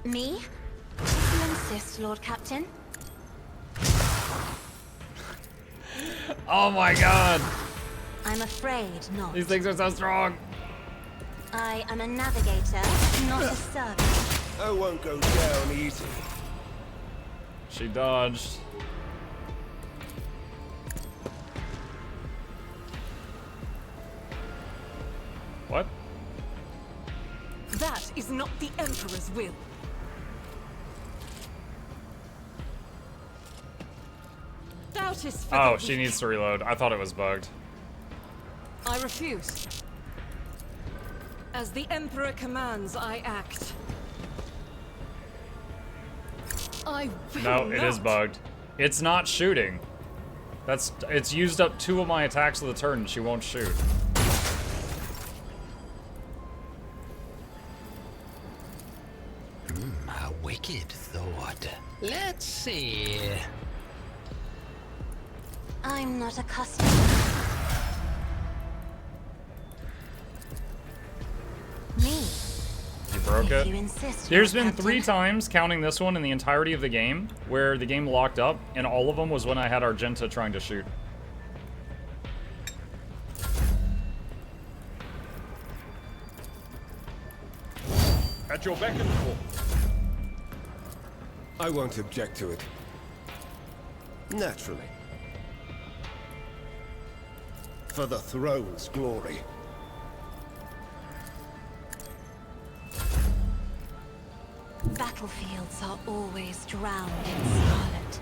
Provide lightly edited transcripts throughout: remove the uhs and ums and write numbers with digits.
Me? If you insist, Lord Captain. Oh my god! I'm afraid not. These things are so strong! I am a navigator, not a servant. I won't go down easy. She dodged. What? That is not the Emperor's will. Doubtest for Oh, the she weak. needs to reload. I thought it was bugged. I refuse. As the Emperor commands, I act. I will No, it is not. bugged. It's not shooting. It's used up 2 of my attacks of the turn and she won't shoot. A wicked thought. Let's see. I'm not accustomed. Me? You broke If it. you insist, There's Lord been 3 Captain. times, counting this one in the entirety of the game, where the game locked up, and all of them was when I had Argenta trying to shoot. At your beck and call. I won't object to it. Naturally. For the throne's glory. Battlefields are always drowned in scarlet.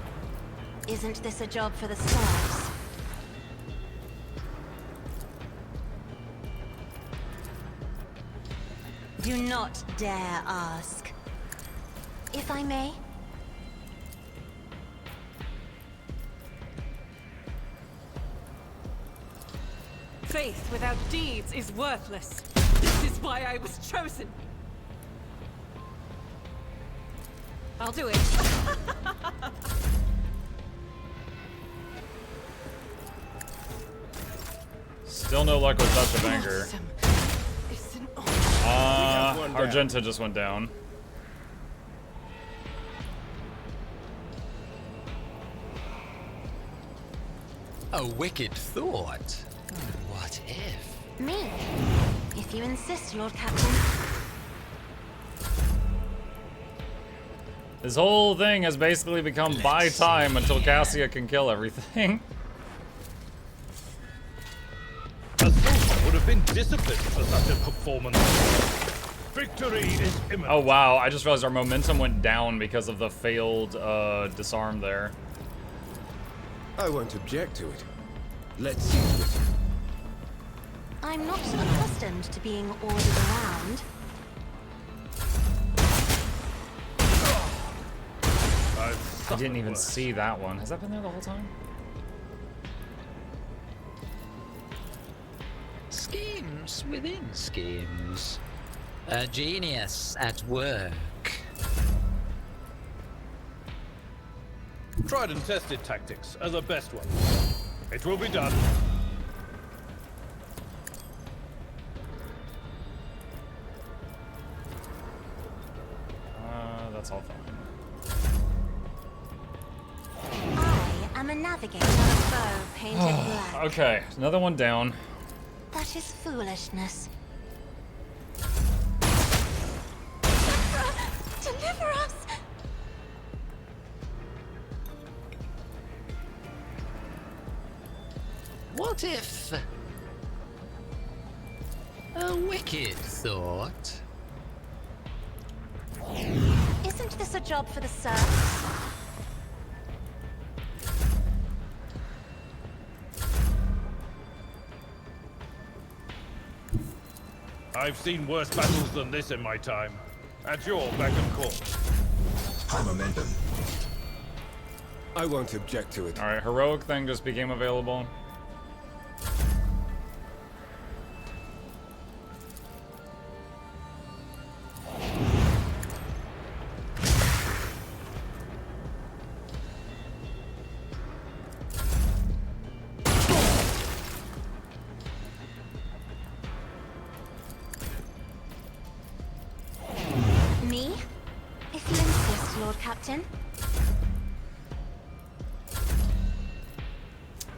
Isn't this a job for the stars? Do not dare ask. If I may? Faith without deeds is worthless. This is why I was chosen. I'll do it. Still no luck with Touch of Anger. Awesome. It's an honor. one down. Argenta just went down. A wicked thought. What if? Me? If you insist, Lord Captain. This whole thing has basically become buy time until Cassia can kill everything. A soldier would have been disciplined for such a performance. Victory is imminent. Oh wow, I just realized our momentum went down because of the failed disarm there. I won't object to it. Let's see to it. I'm not accustomed to being ordered around. I didn't even see that one. Has that been there the whole time? Schemes within schemes. A genius at work. Tried and tested tactics are the best one. It will be done. That's all fine. I am a navigator, a bow painted black. Okay, another one down. That is foolishness. Deliver us! What if... A wicked thought? Isn't this a job for the serfs? I've seen worse battles than this in my time. At your beck and call. High momentum. I won't object to it. Alright, heroic thing just became available. Lord Captain.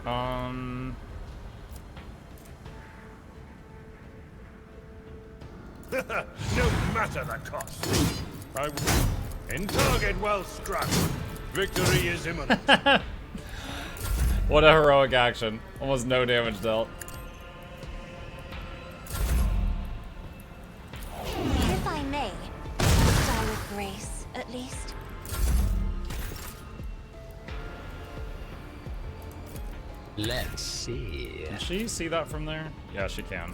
No matter the cost. In target well struck. Victory is imminent. What a heroic action. Almost no damage dealt. If I may, die with grace, at least. Let's see. Can she see that from there? Yeah, she can.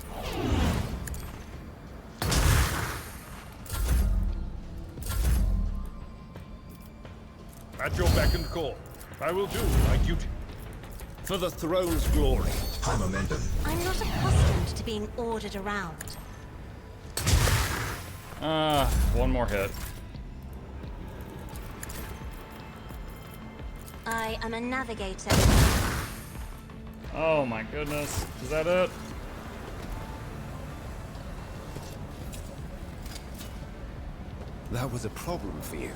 At your beck and call. I will do my duty. For the throne's glory. High momentum. I'm not accustomed to being ordered around. One more hit. I am a navigator. Oh my goodness. Is that it? That was a problem for you.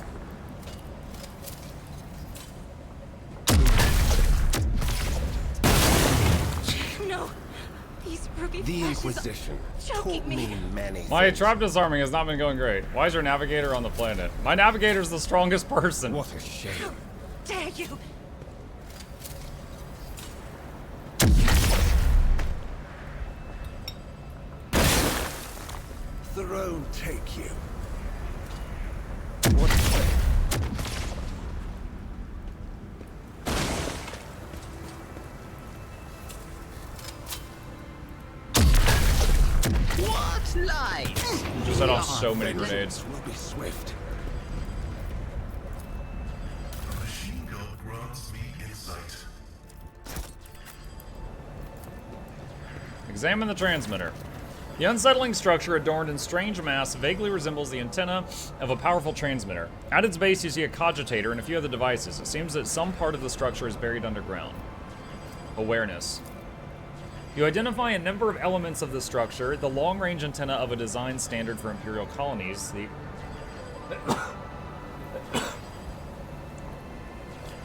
No! These ruby The flashes are Inquisition choking taught me many My things. trap disarming has not been going great. Why is your navigator on the planet? My navigator's the strongest person. What a shame. Dare you! Throne take you. What a shame. What light? Just set off so many grenades. Vengeance will be swift. A machine gun grants me insight. Examine the transmitter. The unsettling structure adorned in strange mass vaguely resembles the antenna of a powerful transmitter. At its base, you see a cogitator and a few other devices. It seems that some part of the structure is buried underground. Awareness. You identify a number of elements of the structure. The long-range antenna of a design standard for Imperial colonies. The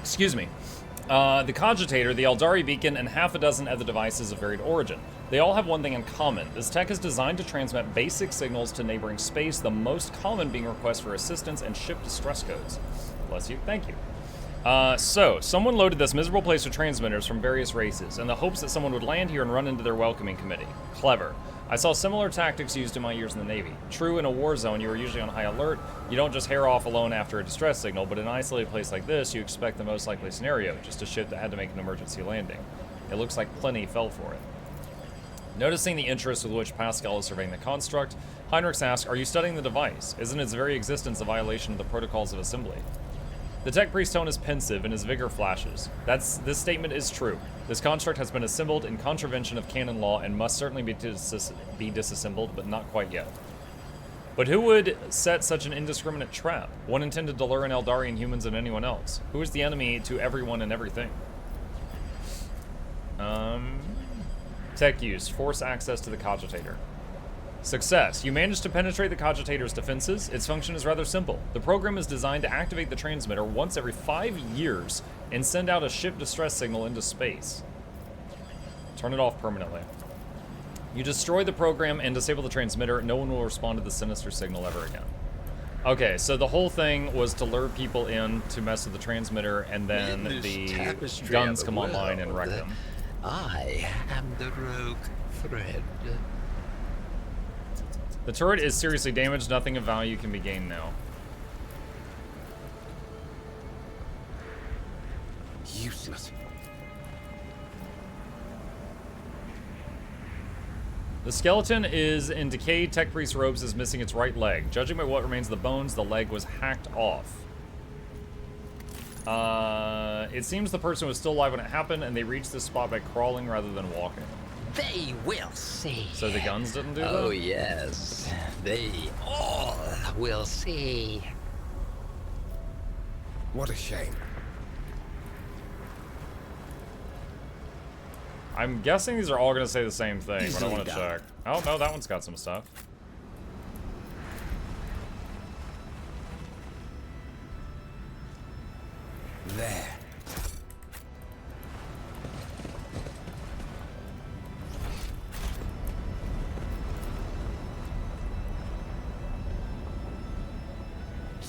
Excuse me. The cogitator, the Eldari beacon, and half a dozen other devices of varied origin. They all have one thing in common. This tech is designed to transmit basic signals to neighboring space, the most common being requests for assistance and ship distress codes. Bless you. Thank you. So, someone loaded this miserable place with transmitters from various races in the hopes that someone would land here and run into their welcoming committee. Clever. I saw similar tactics used in my years in the Navy. True, in a war zone, you are usually on high alert. You don't just hair off alone after a distress signal, but in an isolated place like this, you expect the most likely scenario, just a ship that had to make an emergency landing. It looks like plenty fell for it. Noticing the interest with which Pascal is surveying the construct, Heinrichs asks, are you studying the device? Isn't its very existence a violation of the protocols of assembly? The tech priest's tone is pensive and his vigor flashes. This statement is true. This construct has been assembled in contravention of canon law and must certainly be disassembled, but not quite yet. But who would set such an indiscriminate trap? One intended to lure in Eldarian humans and anyone else. Who is the enemy to everyone and everything? Tech use. Force access to the cogitator. Success. You managed to penetrate the cogitator's defenses. Its function is rather simple. The program is designed to activate the transmitter once every 5 years and send out a ship distress signal into space. Turn it off permanently. You destroy the program and disable the transmitter. No one will respond to the sinister signal ever again. Okay, so the whole thing was to lure people in to mess with the transmitter, and then the guns come online and wreck them. I am the rogue thread. The turret is seriously damaged. Nothing of value can be gained now. Useless. The skeleton is in decayed. Tech Priest robes is missing its right leg. Judging by what remains of the bones, the leg was hacked off. It seems the person was still alive when it happened, and they reached this spot by crawling rather than walking. They will see. So the guns didn't do that? Oh, yes. They all will see. What a shame. I'm guessing these are all going to say the same thing, but I Easily want to done. check. Oh, no, that one's got some stuff.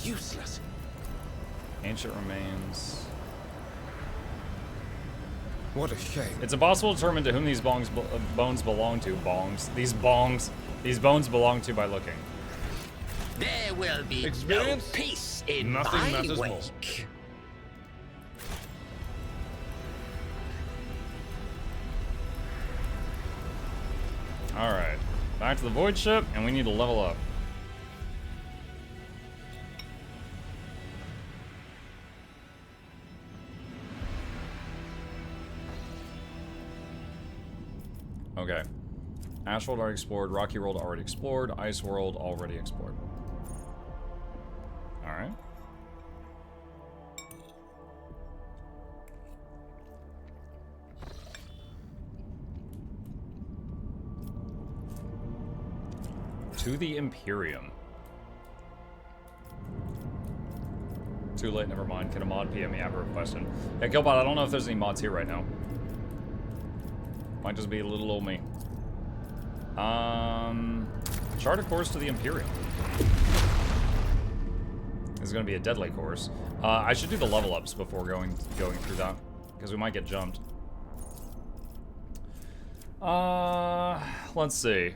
Useless. Ancient remains. What a shame. It's impossible to determine to whom these bones belong to. These bones belong to by looking. There will be Experience? no peace in Nothing my matters more. wake. Alright. Back to the void ship, and we need to level up. Okay. Ash World already explored, Rocky World already explored, Ice World already explored. Alright. To the Imperium. Too late, never mind. Can a mod PM me? I have a question. Yeah, Killbot, I don't know if there's any mods here right now. Might just be a little old me. Chart a course to the Imperium. This is gonna be a deadly course. I should do the level ups before going through that, because we might get jumped. Let's see.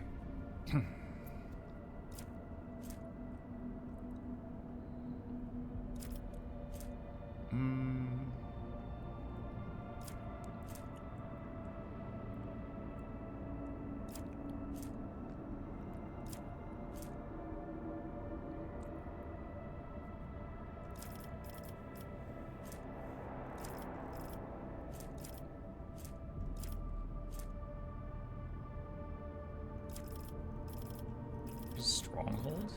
Stronghold?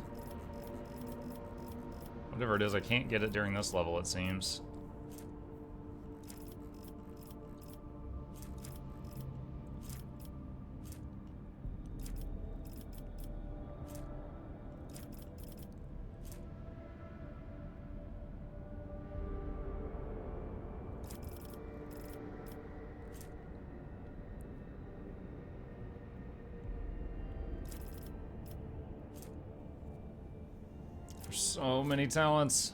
Whatever it is, I can't get it during this level, it seems. So many talents.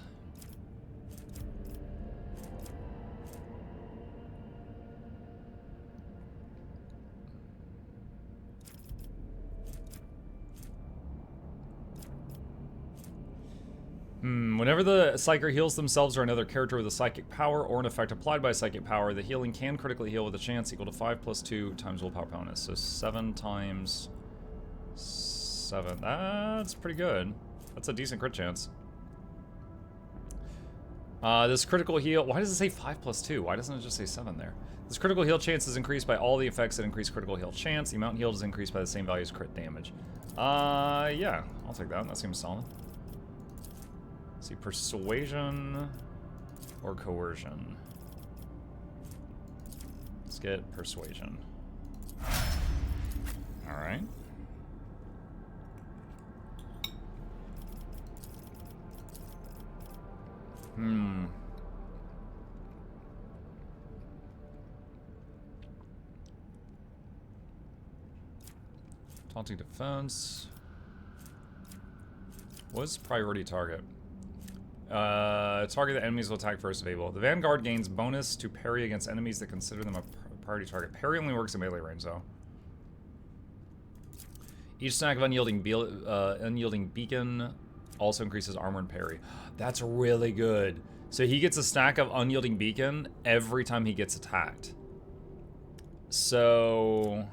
Whenever the Psyker heals themselves or another character with a psychic power or an effect applied by psychic power, the healing can critically heal with a chance equal to 5 + 2 times willpower bonus. So 7 times 7. That's pretty good. That's a decent crit chance. This critical heal... Why does it say 5 + 2? Why doesn't it just say 7 there? This critical heal chance is increased by all the effects that increase critical heal chance. The amount healed is increased by the same value as crit damage. Yeah. I'll take that. That seems solid. Let's see. Persuasion or coercion? Let's get persuasion. Alright. Taunting defense. What's priority target? Target that enemies will attack first if able. The Vanguard gains bonus to parry against enemies that consider them a priority target. Parry only works in melee range, though. Each stack of unyielding beacon also increases armor and parry. That's really good. So he gets a stack of unyielding beacon every time he gets attacked. So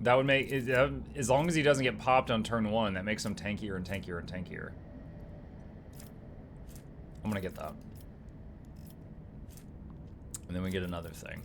that would make it, as long as he doesn't get popped on turn 1, that makes him tankier and tankier and tankier. I'm gonna get that. And then we get another thing.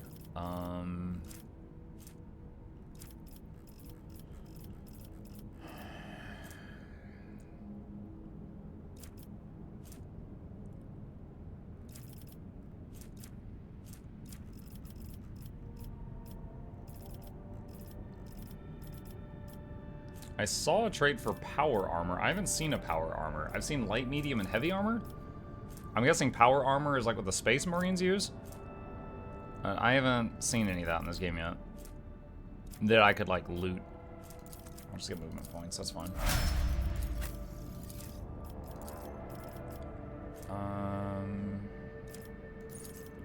I saw a trait for power armor. I haven't seen a power armor. I've seen light, medium, and heavy armor. I'm guessing power armor is like what the Space Marines use. I haven't seen any of that in this game yet. That I could like loot. I'll just get movement points, that's fine.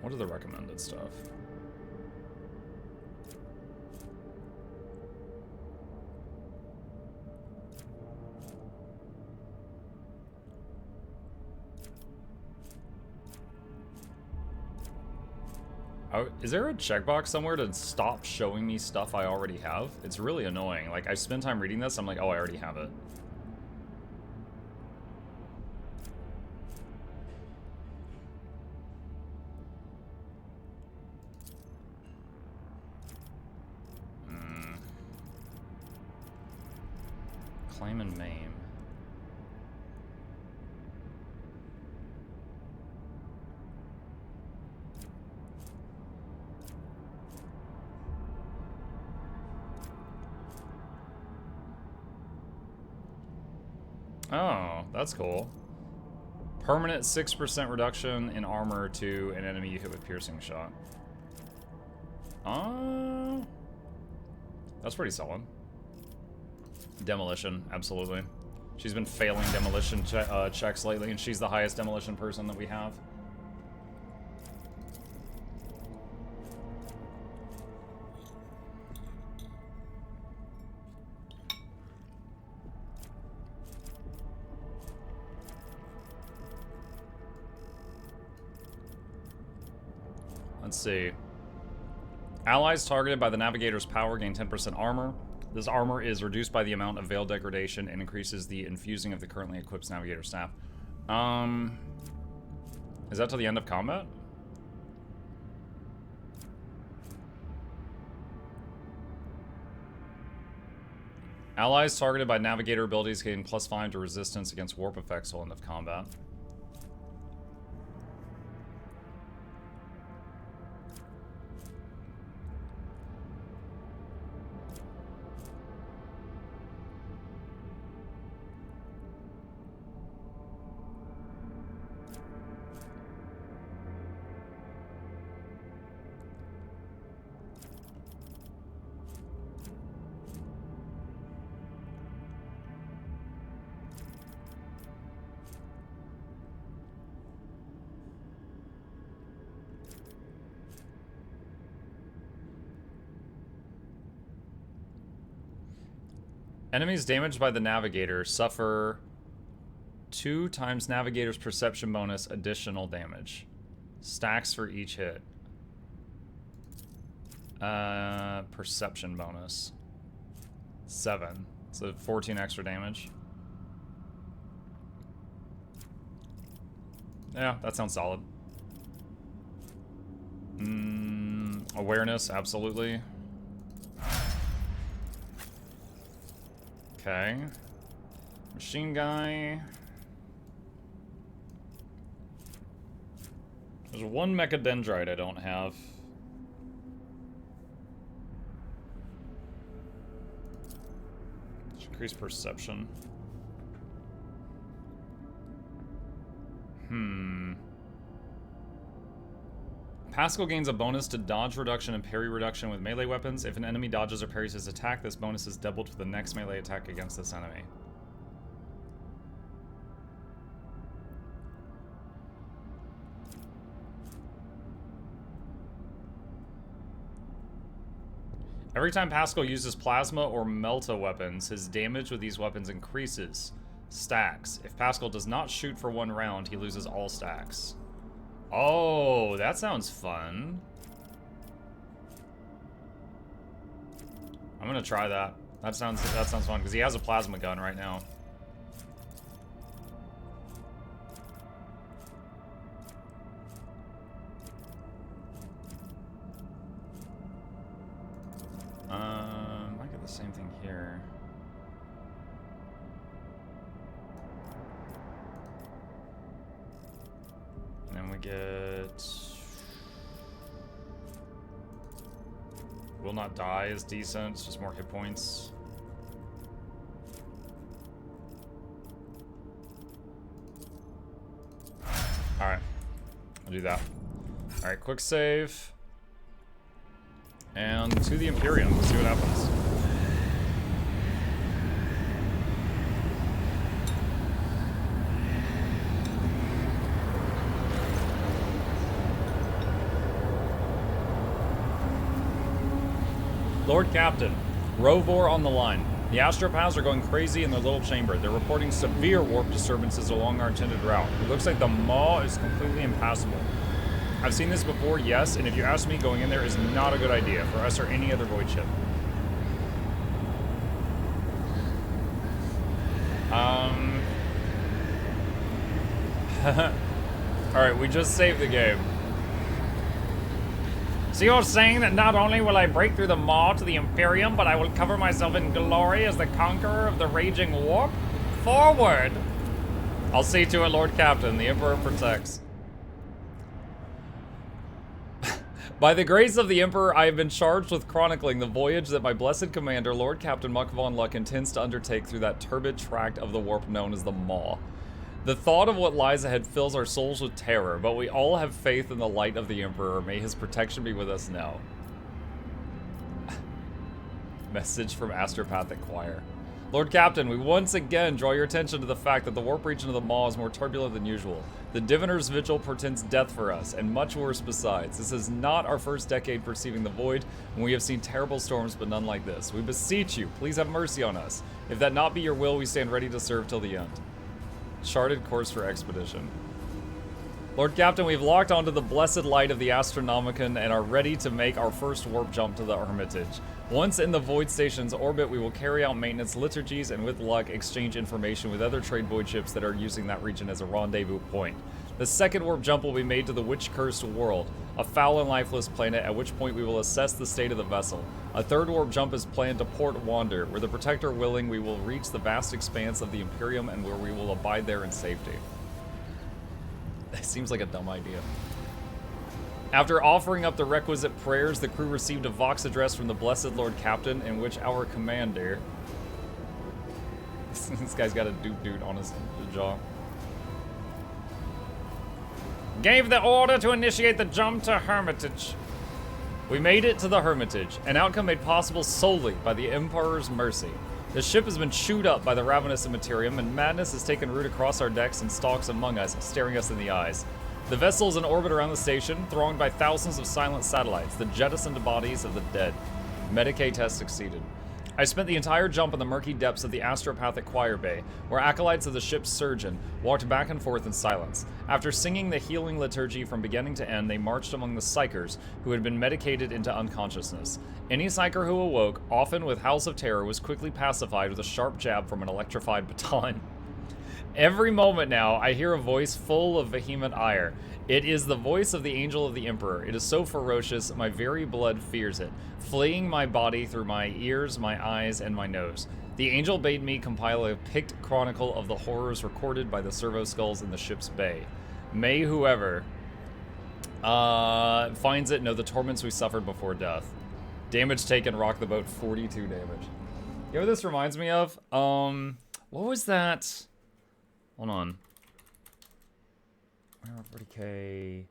What are the recommended stuff? Oh, is there a checkbox somewhere to stop showing me stuff I already have? It's really annoying. Like, I spend time reading this, I'm like, oh, I already have it. Claim and maim. Oh, that's cool. Permanent 6% reduction in armor to an enemy you hit with piercing shot. Oh, that's pretty solid. Demolition, absolutely. She's been failing demolition checks lately, and she's the highest demolition person that we have. Let's see. Allies targeted by the Navigator's power gain 10% armor. This armor is reduced by the amount of veil degradation and increases the infusing of the currently equipped Navigator staff. Is that till the end of combat? Allies targeted by Navigator abilities gain +5 to resistance against warp effects till end of combat. Enemies damaged by the Navigator suffer 2 times Navigator's perception bonus additional damage. Stacks for each hit. Perception bonus. 7. So 14 extra damage. Yeah, that sounds solid. Awareness, absolutely. Okay. Machine guy. There's one mechadendrite I don't have. Increase perception. Pascal gains a bonus to dodge reduction and parry reduction with melee weapons. If an enemy dodges or parries his attack, this bonus is doubled for the next melee attack against this enemy. Every time Pascal uses plasma or melta weapons, his damage with these weapons increases. Stacks. If Pascal does not shoot for 1 round, he loses all stacks. Oh, that sounds fun. I'm gonna try that. That sounds fun because he has a plasma gun right now. Might get the same thing here. And then we get... Will not die is decent, it's just more hit points. Alright, I'll do that. Alright, quick save. And to the Imperium, let's see what happens. Lord Captain, Rovor on the line. The astropaths are going crazy in their little chamber. They're reporting severe warp disturbances along our intended route. It looks like the maw is completely impassable. I've seen this before, yes, and if you ask me, going in there is not a good idea for us or any other void ship. Alright, we just saved the game. So you're saying that not only will I break through the maw to the Imperium, but I will cover myself in glory as the conqueror of the raging warp? Forward! I'll see to it, Lord Captain. The Emperor protects. By the grace of the Emperor, I have been charged with chronicling the voyage that my blessed commander, Lord Captain Muck Von Luck, intends to undertake through that turbid tract of the warp known as the Maw. The thought of what lies ahead fills our souls with terror, but we all have faith in the light of the Emperor. May his protection be with us now. Message from Astropathic Choir. Lord Captain, we once again draw your attention to the fact that the warp region of the Maw is more turbulent than usual. The Diviner's Vigil portends death for us, and much worse besides. This is not our first decade perceiving the void, and we have seen terrible storms, but none like this. We beseech you, please have mercy on us. If that not be your will, we stand ready to serve till the end. Charted course for expedition. Lord Captain, we've locked onto the blessed light of the Astronomicon and are ready to make our first warp jump to the Hermitage. Once in the Void Station's orbit, we will carry out maintenance liturgies and with luck exchange information with other trade void ships that are using that region as a rendezvous point. The second warp jump will be made to the witch-cursed world, a foul and lifeless planet, at which point we will assess the state of the vessel. A third warp jump is planned to Port Wander, where the Protector willing, we will reach the vast expanse of the Imperium and where we will abide there in safety. That seems like a dumb idea. After offering up the requisite prayers, the crew received a Vox address from the Blessed Lord Captain, in which our commander... This guy's got a doot on his jaw. Gave the order to initiate the jump to Hermitage. We made it to the Hermitage, an outcome made possible solely by the Emperor's mercy. The ship has been chewed up by the ravenous Immaterium, and madness has taken root across our decks and stalks among us, staring us in the eyes. The vessel is in orbit around the station, thronged by thousands of silent satellites, the jettisoned bodies of the dead. Medicae test succeeded. I spent the entire jump in the murky depths of the Astropathic Choir Bay, where acolytes of the ship's surgeon walked back and forth in silence. After singing the healing liturgy from beginning to end, they marched among the psychers who had been medicated into unconsciousness. Any psycher who awoke, often with howls of terror, was quickly pacified with a sharp jab from an electrified baton. Every moment now, I hear a voice full of vehement ire. It is the voice of the Angel of the Emperor. It is so ferocious, my very blood fears it, fleeing my body through my ears, my eyes, and my nose. The Angel bade me compile a picked chronicle of the horrors recorded by the servo skulls in the ship's bay. May whoever finds it know the torments we suffered before death. Damage taken, rock the boat, 42 damage. You know what this reminds me of? What was that? Hold on. 40k.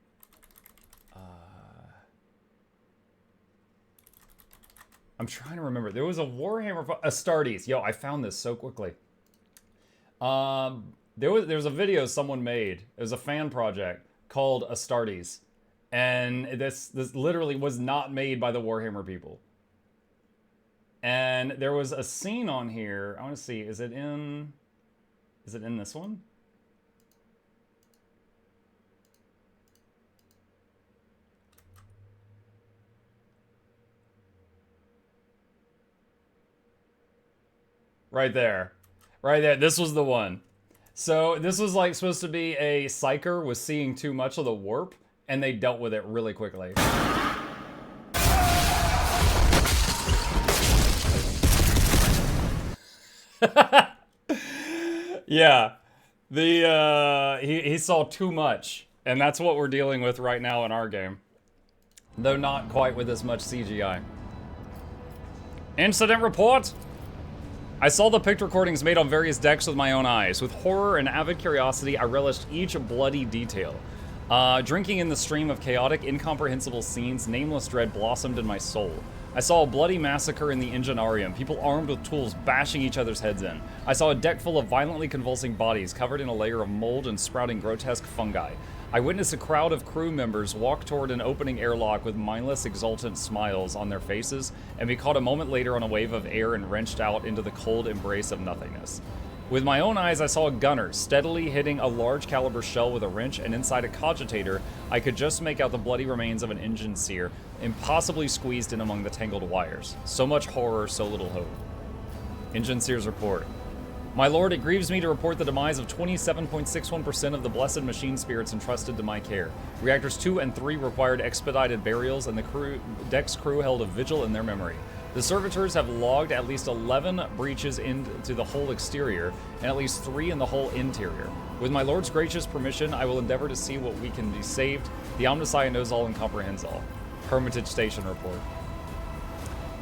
I'm trying to remember. There was a Warhammer Astartes. Yo, I found this so quickly. There was a video someone made. It was a fan project called Astartes, and this literally was not made by the Warhammer people. And there was a scene on here. I want to see. Is it in this one? Right there. Right there. This was the one. So this was like supposed to be a psyker was seeing too much of the warp, and they dealt with it really quickly. Yeah. He saw too much, and that's what we're dealing with right now in our game. Though not quite with as much CGI. Incident report! I saw the picked recordings made on various decks with my own eyes. With horror and avid curiosity, I relished each bloody detail. Drinking in the stream of chaotic, incomprehensible scenes, nameless dread blossomed in my soul. I saw a bloody massacre in the Enginarium, people armed with tools bashing each other's heads in. I saw a deck full of violently convulsing bodies covered in a layer of mold and sprouting grotesque fungi. I witnessed a crowd of crew members walk toward an opening airlock with mindless, exultant smiles on their faces, and be caught a moment later on a wave of air and wrenched out into the cold embrace of nothingness. With my own eyes, I saw a gunner steadily hitting a large caliber shell with a wrench, and inside a cogitator, I could just make out the bloody remains of an engine sear, impossibly squeezed in among the tangled wires. So much horror, so little hope. Engine sear's report. My lord, it grieves me to report the demise of 27.61% of the blessed machine spirits entrusted to my care. Reactors 2 and 3 required expedited burials, and the deck's crew held a vigil in their memory. The servitors have logged at least 11 breaches into the whole exterior, and at least 3 in the whole interior. With my lord's gracious permission, I will endeavor to see what we can be saved. The Omnissiah knows all and comprehends all. Hermitage Station report.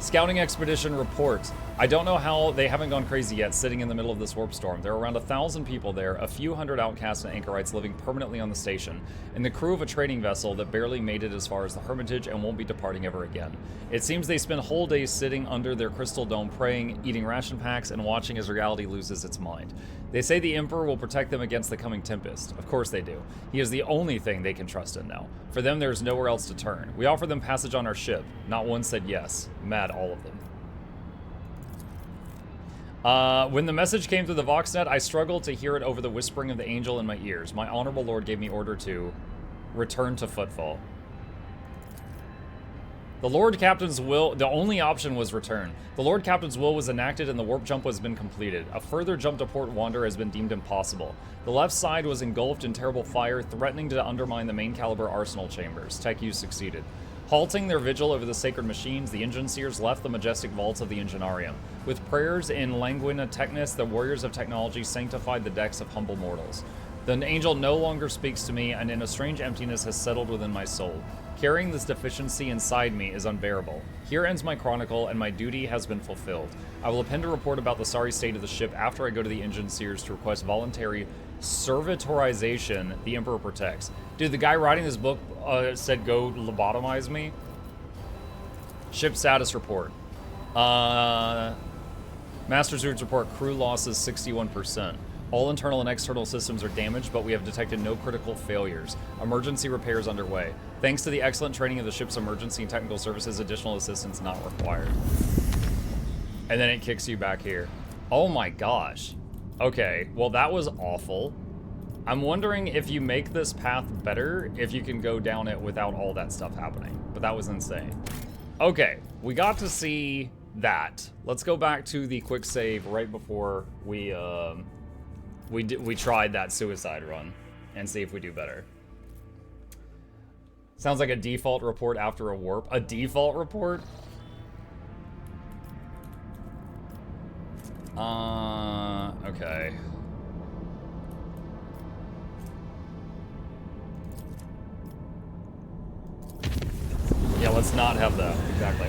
Scouting expedition report. I don't know how they haven't gone crazy yet sitting in the middle of this warp storm. There are around 1,000 people there, a few hundred outcasts and anchorites living permanently on the station, and the crew of a trading vessel that barely made it as far as the Hermitage and won't be departing ever again. It seems they spend whole days sitting under their crystal dome praying, eating ration packs, and watching as reality loses its mind. They say the Emperor will protect them against the coming tempest. Of course they do. He is the only thing they can trust in now. For them, there is nowhere else to turn. We offered them passage on our ship. Not one said yes. Mad, all of them. When the message came through the Voxnet, I struggled to hear it over the whispering of the angel in my ears. My honorable lord gave me order to return to Footfall. The Lord Captain's will, the only option was return. The Lord Captain's will was enacted and the warp jump has been completed. A further jump to Port Wander has been deemed impossible. The left side was engulfed in terrible fire, threatening to undermine the main caliber arsenal chambers. Tech use succeeded. Halting their vigil over the sacred machines, the engine seers left the majestic vaults of the Enginarium. With prayers in Languina Technis, the warriors of technology sanctified the decks of humble mortals. The angel no longer speaks to me, and in a strange emptiness has settled within my soul. Carrying this deficiency inside me is unbearable. Here ends my chronicle, and my duty has been fulfilled. I will append a report about the sorry state of the ship after I go to the engine seers to request voluntary servitorization the Emperor protects. Dude, the guy writing this book said go lobotomize me. Ship status report. Master Steward's report, crew losses 61%. All internal and external systems are damaged, but we have detected no critical failures. Emergency repairs underway. Thanks to the excellent training of the ship's emergency and technical services, additional assistance not required. And then it kicks you back here. Oh my gosh. Okay, well that was awful. I'm wondering if you make this path better, if you can go down it without all that stuff happening. But that was insane. Okay, we got to see that. Let's go back to the quick save right before we tried that suicide run and see if we do better. Sounds like a default report after a warp. A default report? Okay. Yeah, let's not have that. Exactly.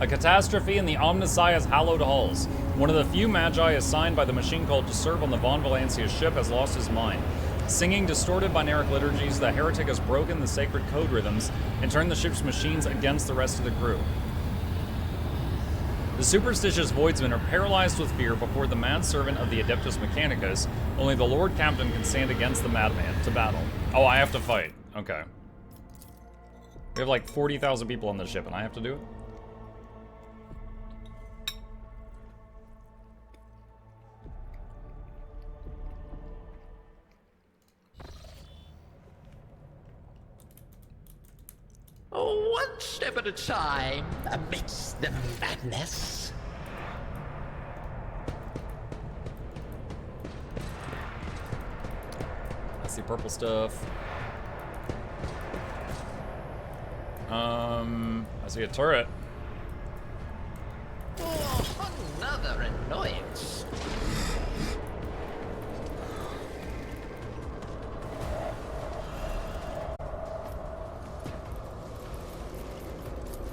A catastrophe in the Omnissiah's hallowed halls. One of the few magi assigned by the machine cult to serve on the Von Valancia's ship has lost his mind. Singing distorted binaric liturgies, the heretic has broken the sacred code rhythms and turned the ship's machines against the rest of the crew. The superstitious voidsmen are paralyzed with fear before the mad servant of the Adeptus Mechanicus. Only the Lord Captain can stand against the madman to battle. Oh, I have to fight. Okay. We have like 40,000 people on the ship and I have to do it? One step at a time, amidst the madness. I see purple stuff. I see a turret. Oh, another annoyance.